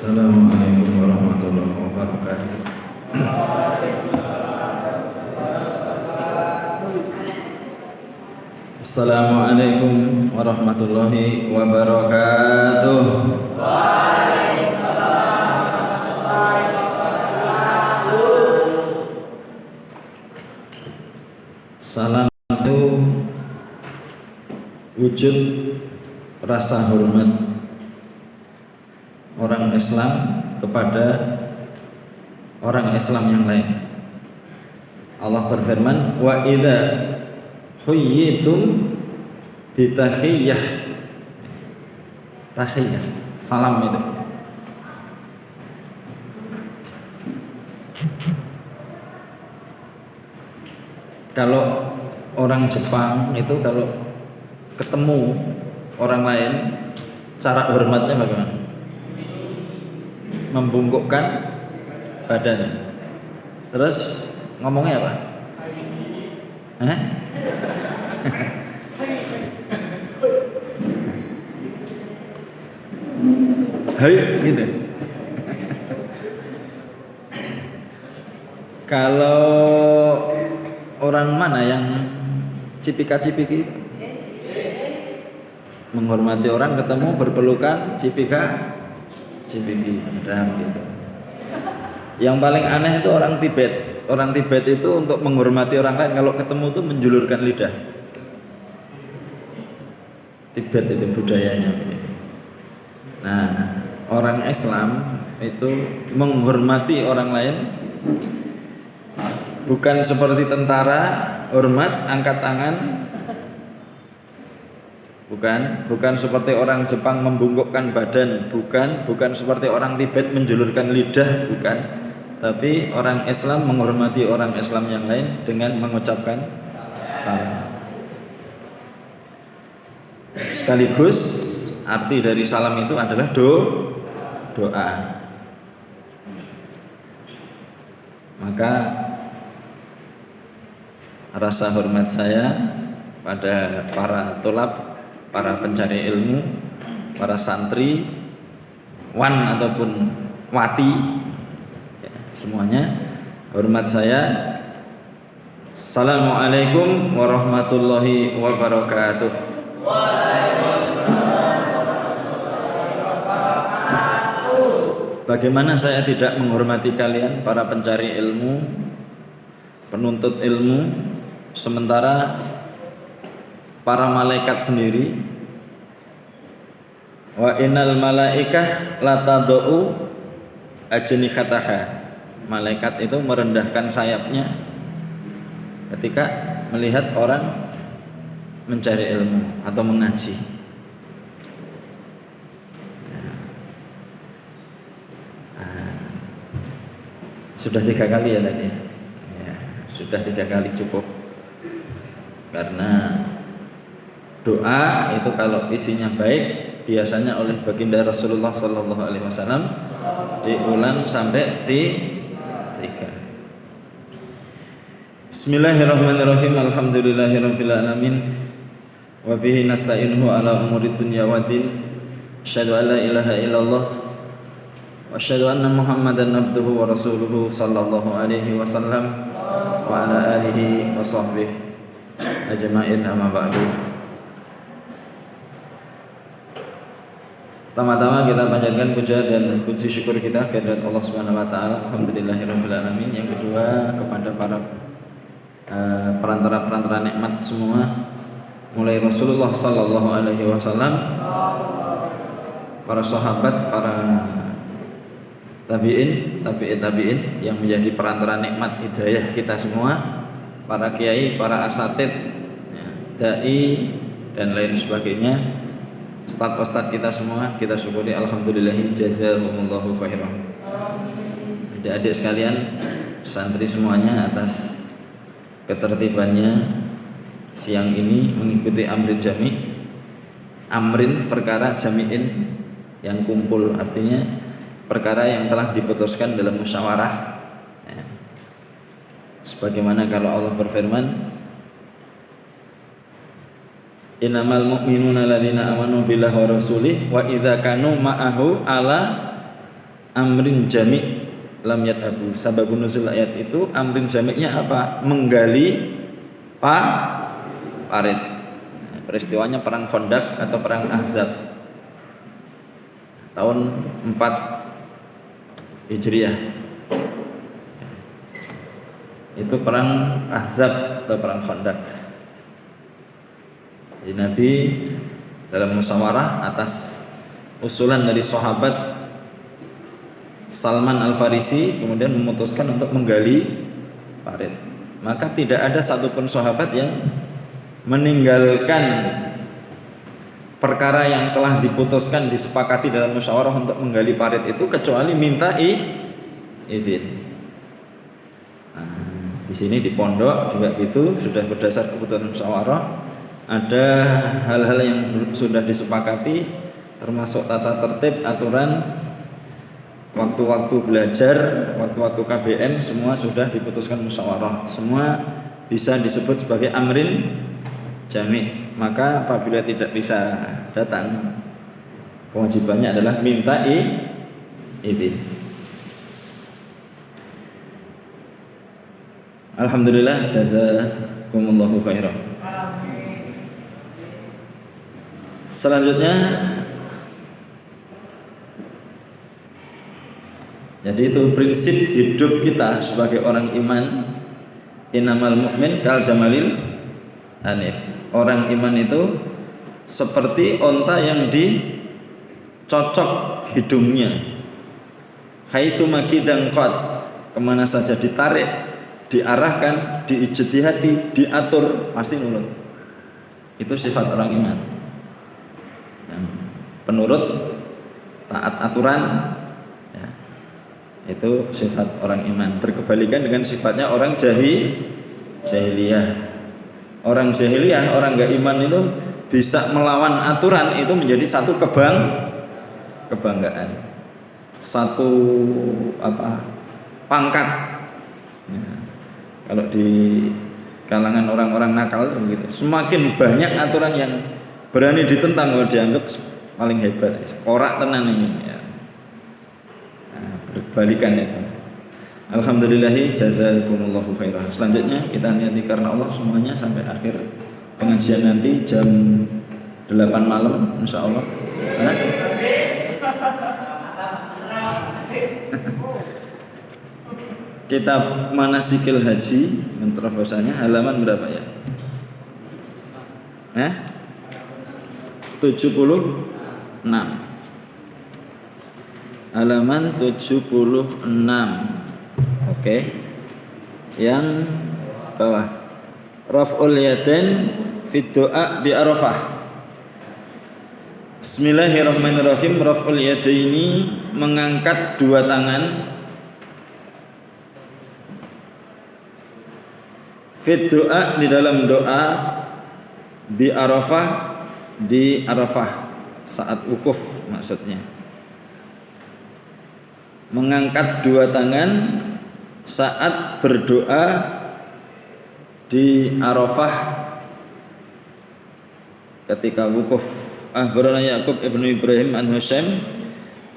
Assalamualaikum warahmatullahi wabarakatuh. Assalamualaikum warahmatullahi wabarakatuh. Salam itu wujud rasa hormat orang Islam kepada orang Islam yang lain. Allah berfirman, wa idza huyyitum bi tahiyyah. Tahiyyah, salam itu. Kalau orang Jepang itu kalau ketemu orang lain, cara hormatnya bagaimana? Membungkukkan badan. Terus ngomongnya apa? Hah? Hai gitu. Kalau orang mana yang cipika-cipiki itu? Menghormati orang ketemu berpelukan cipika-cipiki gitu. Yang paling aneh itu orang Tibet. Orang Tibet itu untuk menghormati orang lain kalau ketemu itu menjulurkan lidah. Tibet itu budayanya. Nah, orang Islam itu menghormati orang lain bukan seperti tentara hormat angkat tangan, bukan seperti orang Jepang membungkukkan badan, bukan seperti orang Tibet menjulurkan lidah, bukan. Tapi orang Islam menghormati orang Islam yang lain dengan mengucapkan salam. Sekaligus arti dari salam itu adalah doa. Maka rasa hormat saya pada para tulab, para pencari ilmu, para santri, wan ataupun wati, ya, semuanya hormat saya. Assalamualaikum warahmatullahi wabarakatuh. Bagaimana saya tidak menghormati kalian para pencari ilmu, penuntut ilmu, sementara para malaikat sendiri, wa innal malaikah latadau ajnihataha, malaikat itu merendahkan sayapnya ketika melihat orang mencari ilmu atau mengaji. Sudah 3 kali ya tadi ya, sudah 3 kali cukup. Karena doa itu kalau isinya baik biasanya oleh baginda Rasulullah Sallallahu Alaihi Wasallam diulang sampai 3. Bismillahirrahmanirrahim. Alhamdulillahirabbil alamin. Wa bihi nasta'inuhu ala umuri dunya waddin. Asyhadu an la ilaha illallah wa asyhadu anna Muhammadan abduhu wa rasuluhu sallallahu alaihi wasallam wa ala alihi wa sahbihi ajma'in, amma ba'du. Pertama-tama kita panjatkan puja dan puji syukur kita kehadirat Allah Subhanahu wa taala. Alhamdulillahirabbil alamin. Yang kedua kepada para perantara-perantara nikmat semua, mulai Rasulullah sallallahu alaihi wasallam, para sahabat, para tabi'in yang menjadi perantara nikmat hidayah kita semua, para kiai, para asatid, ya, dai dan lain sebagainya, ustadz kita semua, kita syukuri alhamdulillah jazakumullahu khairan. Adik-adik sekalian, santri semuanya, atas ketertibannya siang ini mengikuti amrin jami'. Amrin perkara, jami'in yang kumpul, artinya perkara yang telah diputuskan dalam musyawarah, ya. Sebagaimana kalau Allah berfirman, innamal mu'minuna alladzina amanu billahi wa rasulih wa idza kanu ma'ahu ala amrin jami' lam yadhabu. Sababun nuzul ayat itu amrin jami'nya apa? Menggali parit. Peristiwanya perang Khandaq atau perang Ahzab tahun 4 Hijriah. Itu perang Ahzab atau perang Khandaq. Jadi Nabi dalam musyawarah atas usulan dari sahabat Salman Al-Farisi kemudian memutuskan untuk menggali parit. Maka tidak ada satupun sahabat yang meninggalkan perkara yang telah diputuskan disepakati dalam musyawarah untuk menggali parit itu kecuali minta izin. Nah, di sini di pondok juga gitu, sudah berdasar keputusan musyawarah, ada hal-hal yang sudah disepakati termasuk tata tertib, aturan, waktu-waktu belajar, waktu-waktu KBM, semua sudah diputuskan musyawarah. Semua bisa disebut sebagai amrin jami'. Maka apabila tidak bisa datang, kewajibannya adalah minta izin. Alhamdulillah, jazakumullahu khairan. Selanjutnya, jadi itu prinsip hidup kita sebagai orang iman. Innamal mu'min kal jamalil anif. Orang iman itu seperti onta yang dicocok hidungnya. Haitsu makidan qad, kemana saja ditarik, diarahkan, diijtihati, diatur, pasti nurut. Itu sifat orang iman. Yang penurut, taat aturan, ya, itu sifat orang iman. Berkebalikan dengan sifatnya orang jahiliyah. Orang jahiliyah, orang gak iman itu bisa melawan aturan, itu menjadi satu kebanggaan, satu pangkat. Ya. Kalau di kalangan orang-orang nakal itu begitu. Semakin banyak aturan yang berani ditentang, dianggap paling hebat. Korak tenan ini. Ya. Nah, berbalikan itu. Alhamdulillahi jazakumullahu khairan. Selanjutnya kita niati karena Allah semuanya sampai akhir pengajian nanti jam 8 malam insyaallah. Kitab Manasikil Haji menterobosanya halaman berapa ya? 76. Halaman 76. Oke. Yang bawah. Raf'ul yadain fi du'a bi Arafah. Bismillahirrahmanirrahim. Raf'ul yadaini, mengangkat dua tangan. Fi du'a, di dalam doa, bi Arafah, di Arafah saat wukuf maksudnya. Mengangkat dua tangan saat berdoa di Arafah ketika wukuf. Akhbarana Yaqub ibnu Ibrahim an Husaim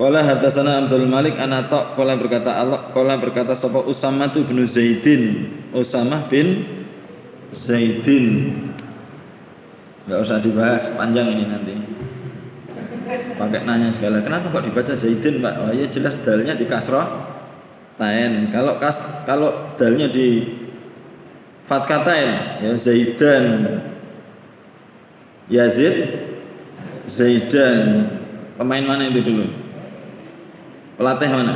qala hadatsana Abdul Malik an Atha qala berkata sapa Usamah bin Zaidin, Usamah bin Zaidin. Enggak usah dibahas, panjang ini nanti. Pakai nanya segala, kenapa kok dibaca Zaidin, Pak? Oh ya jelas dalnya di kasrah tain. Kalau dalnya di fathah tain, ya Zaidan, Yazid, Zaidan. Pemain mana itu dulu? Pelatih mana?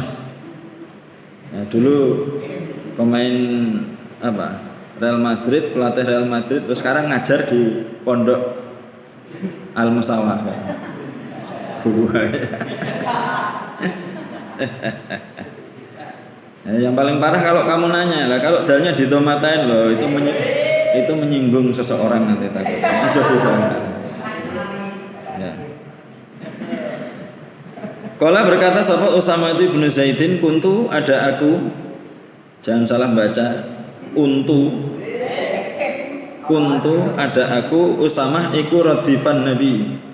Ya, dulu pemain apa? Real Madrid, pelatih Real Madrid. Terus sekarang ngajar di pondok Al Musawah sekarang. Yang paling parah kalau kamu nanya lah, kalau dalnya ditomatain loh, itu menyinggung seseorang nanti takut. Itu dibahas. Ya. Qala berkata sapa Usamah bin Zaidin, kuntu, ada aku, jangan salah baca, kuntu ada aku, Usamah iku radifan Nabi,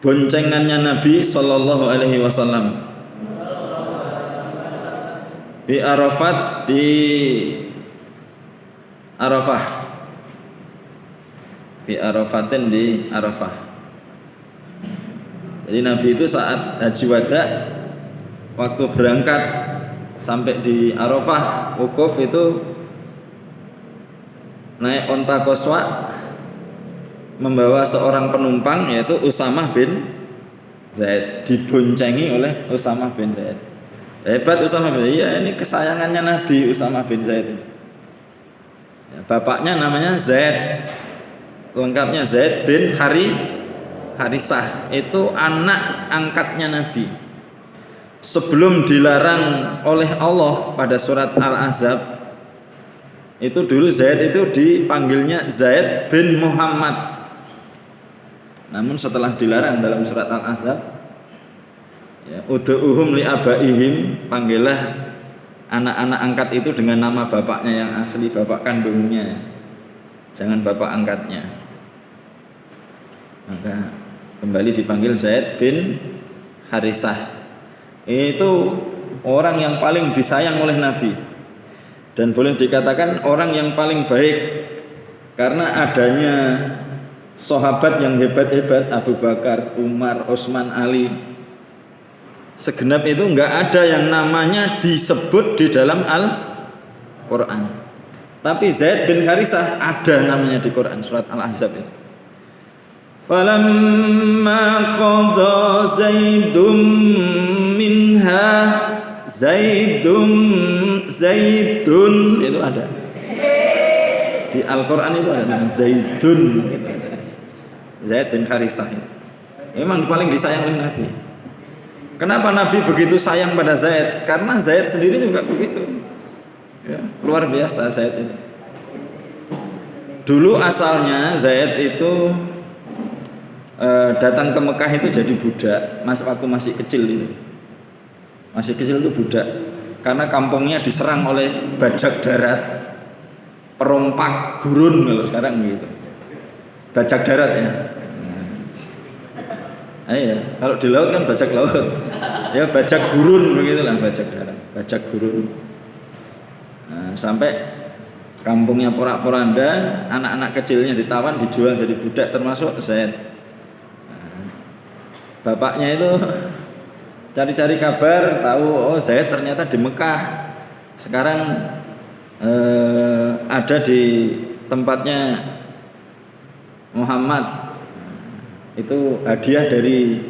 boncengannya Nabi sallallahu alaihi wasallam. Bi Arafat di Arafah. Bi Arafatin di Arafah. Jadi Nabi itu saat haji wada, waktu berangkat sampai di Arafah wukuf itu naik onta Qaswa membawa seorang penumpang yaitu Usamah bin Zaid, diboncengi oleh Usamah bin Zaid. Hebat Usamah bin Zaid. Iya, ini kesayangannya Nabi Usamah bin Zaid. Ya, bapaknya namanya Zaid, lengkapnya Zaid bin Harisah. Itu anak angkatnya Nabi. Sebelum dilarang oleh Allah pada surat Al-Ahzab, itu dulu Zaid itu dipanggilnya Zaid bin Muhammad. Namun setelah dilarang dalam surat Al-Ahzab, ya, ud'uhum li abaihim, panggillah anak-anak angkat itu dengan nama bapaknya yang asli, bapak kandungnya, jangan bapak angkatnya. Maka kembali dipanggil Zaid bin Harisah. Itu orang yang paling disayang oleh Nabi, dan boleh dikatakan orang yang paling baik, karena adanya sahabat yang hebat-hebat, Abu Bakar, Umar, Utsman, Ali, segenap itu enggak ada yang namanya disebut di dalam Al-Quran. Tapi Zaid bin Harisah ada namanya di Quran, surat Al-Ahzab itu. Falamma qada Zaidum minha Zaidun itu ada di Al-Quran, itu ada nama Zaidun gitu. Zaid bin Harisah memang paling disayang oleh Nabi. Kenapa Nabi begitu sayang pada Zaid? Karena Zaid sendiri juga begitu, ya, luar biasa Zaid ini. Dulu asalnya Zaid itu datang ke Mekah itu jadi budak, waktu masih kecil itu. Masih kecil itu budak, karena kampungnya diserang oleh bajak darat, perompak gurun kalau sekarang gitu. Bajak darat ya. Iya, kalau di laut kan bajak laut. Ya bajak gurun begitulah, bajak darat, bajak gurun. Nah, sampai kampungnya porak-poranda, anak-anak kecilnya ditawan, dijual jadi budak, termasuk Zaid. Nah, bapaknya itu cari-cari kabar, tahu oh Zaid ternyata di Mekah. Sekarang ada di tempatnya Muhammad. Itu hadiah dari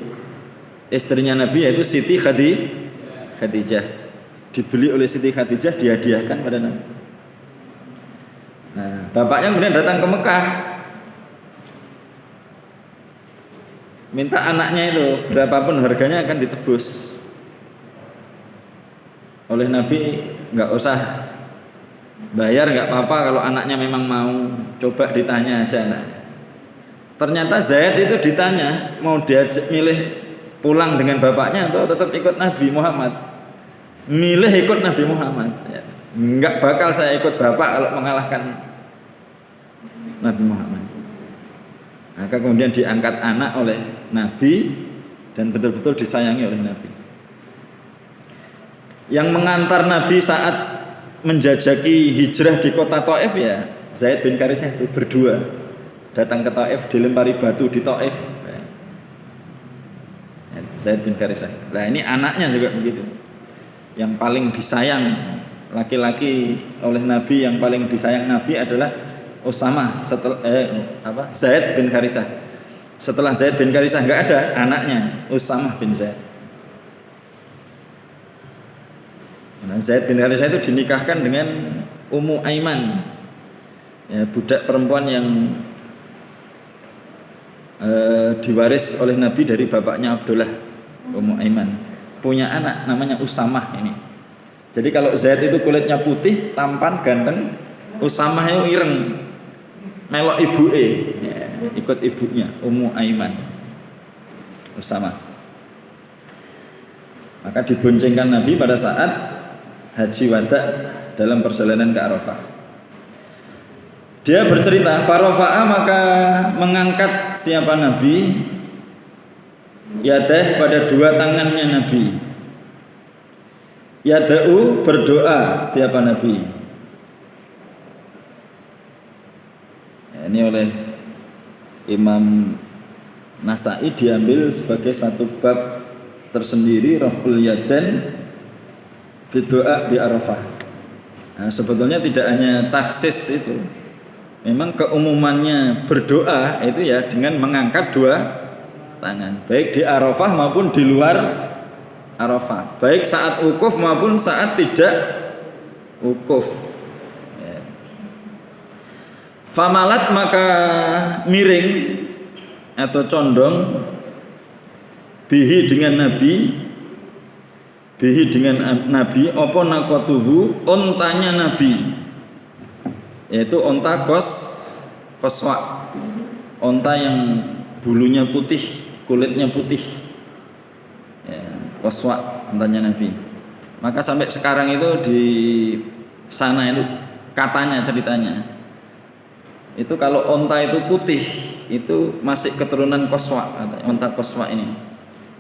istrinya Nabi, yaitu Siti Khadijah. Dibeli oleh Siti Khadijah, dihadiahkan pada Nabi. Nah, bapaknya kemudian datang ke Mekah, minta anaknya itu berapapun harganya akan ditebus oleh Nabi. Nggak usah bayar, nggak apa-apa kalau anaknya memang mau. Coba ditanya aja anaknya. Ternyata Zaid itu ditanya mau diajak milih pulang dengan bapaknya atau tetap ikut Nabi Muhammad. Milih ikut Nabi Muhammad, ya. Nggak bakal saya ikut bapak kalau mengalahkan Nabi Muhammad. Maka kemudian diangkat anak oleh Nabi dan betul-betul disayangi oleh Nabi. Yang mengantar Nabi saat menjajaki hijrah di kota Thaif ya Zaid bin Harisah itu berdua. Datang ke Thaif, dilempari batu di Thaif. Zaid bin Harisah. Nah ini anaknya juga begitu. Yang paling disayang laki-laki oleh Nabi, yang paling disayang Nabi adalah Usamah Zaid bin Harisah. Setelah Zaid bin Harisah nggak ada anaknya, Usamah bin Zaid. Nah, Zaid bin Harisah itu dinikahkan dengan Ummu Aiman, ya, budak perempuan yang diwaris oleh Nabi dari bapaknya Abdullah. Ummu Aiman punya anak namanya Usamah ini. Jadi kalau Zaid itu kulitnya putih, tampan, ganteng, Usamah itu ireng, melok ibuke, ya, ikut ibunya Ummu Aiman. Usamah. Maka diboncengkan Nabi pada saat haji wada dalam perjalanan ke Arafah. Dia bercerita, farofa'a maka mengangkat siapa Nabi yadah pada dua tangannya Nabi, Yada'u berdoa siapa Nabi? Ini oleh Imam Nasai diambil sebagai satu bab tersendiri, Raf'ul Yadan fi doa bi Arafah. Nah, sebetulnya tidak hanya taksis itu. Memang keumumannya berdoa itu ya dengan mengangkat dua tangan, baik di Arafah maupun di luar Arafah, baik saat wukuf maupun saat tidak wukuf. Ya. Famalat maka miring atau condong bihi dengan Nabi opo nakotuhu ontanya Nabi, yaitu onta koswa, onta yang bulunya putih, kulitnya putih, ya, koswa ontanya Nabi. Maka sampai sekarang itu di sana itu katanya, ceritanya itu kalau onta itu putih itu masih keturunan koswa, onta koswa ini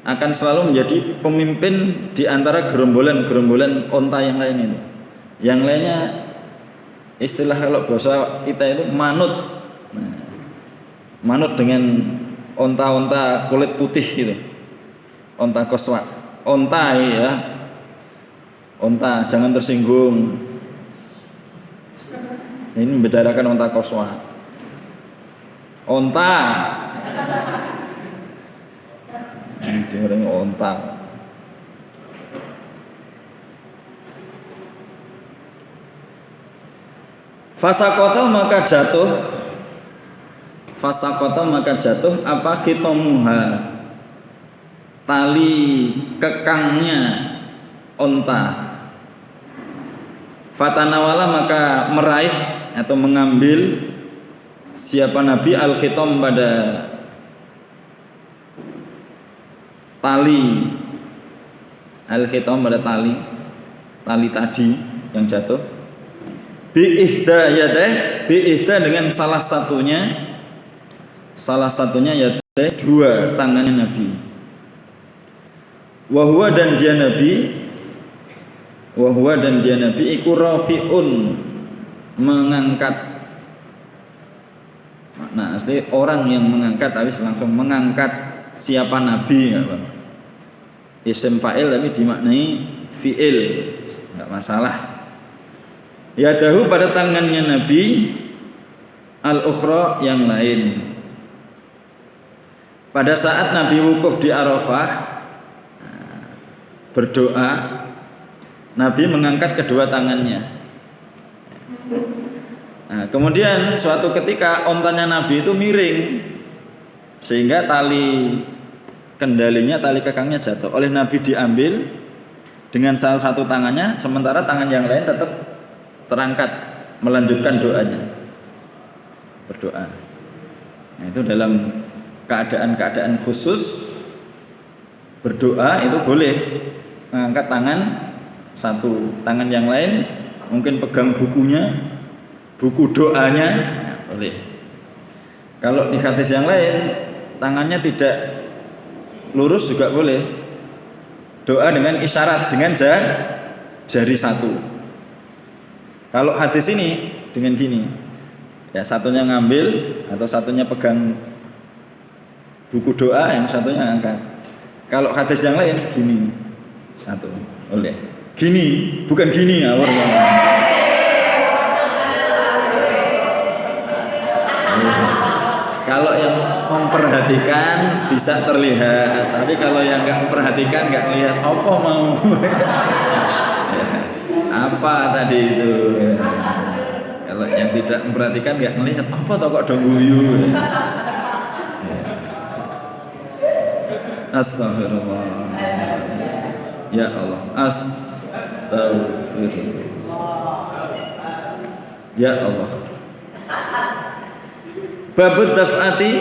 akan selalu menjadi pemimpin di antara gerombolan onta yang lain itu. Yang lainnya istilah kalau bahasa kita itu manut. Nah, manut dengan onta-onta kulit putih gitu. Onta koswa. Onta ya. Onta, jangan tersinggung. Ini membicarakan onta koswa. Onta. Ini orang onta. Fasakota maka jatuh apa khitomuha, tali kekangnya onta. Fatanawala maka meraih atau mengambil siapa Nabi al-khitom pada tali, al-khitom pada tali tadi yang jatuh. Bi'ihda dengan salah satunya yadeh dua tangannya Nabi. Wahwa dan dia Nabi iku rafi'un, mengangkat. Makna asli orang yang mengangkat, habis langsung mengangkat siapa Nabi, enggak Bang? Isim fa'il tapi dimaknai fi'il, enggak masalah. Yadahu pada tangannya Nabi al-ukhra yang lain. Pada saat Nabi wukuf di Arafah berdoa, Nabi mengangkat kedua tangannya. Nah, kemudian suatu ketika ontanya Nabi itu miring sehingga tali kendalinya, tali kekangnya jatuh. Oleh Nabi diambil dengan salah satu tangannya, sementara tangan yang lain tetap terangkat melanjutkan doanya, berdoa. Nah, itu dalam keadaan khusus berdoa itu boleh mengangkat tangan satu, tangan yang lain mungkin pegang bukunya, buku doanya, nah, boleh. Kalau di hadis yang lain tangannya tidak lurus juga boleh. Doa dengan isyarat dengan jari satu. Kalau hadis ini dengan gini, ya satunya ngambil atau satunya pegang buku doa, yang satunya angkat. Kalau hadis yang lain gini, satu, boleh. Gini, bukan gini ya. Kalau yang memperhatikan bisa terlihat, tapi kalau yang nggak memperhatikan nggak lihat apa mau. Apa tadi itu? Kalau yang tidak memperhatikan nggak melihat apa toh kok dong guyu. Astagfirullah. Ya Allah, astagfirullah. Ya Allah. Babud daf'ati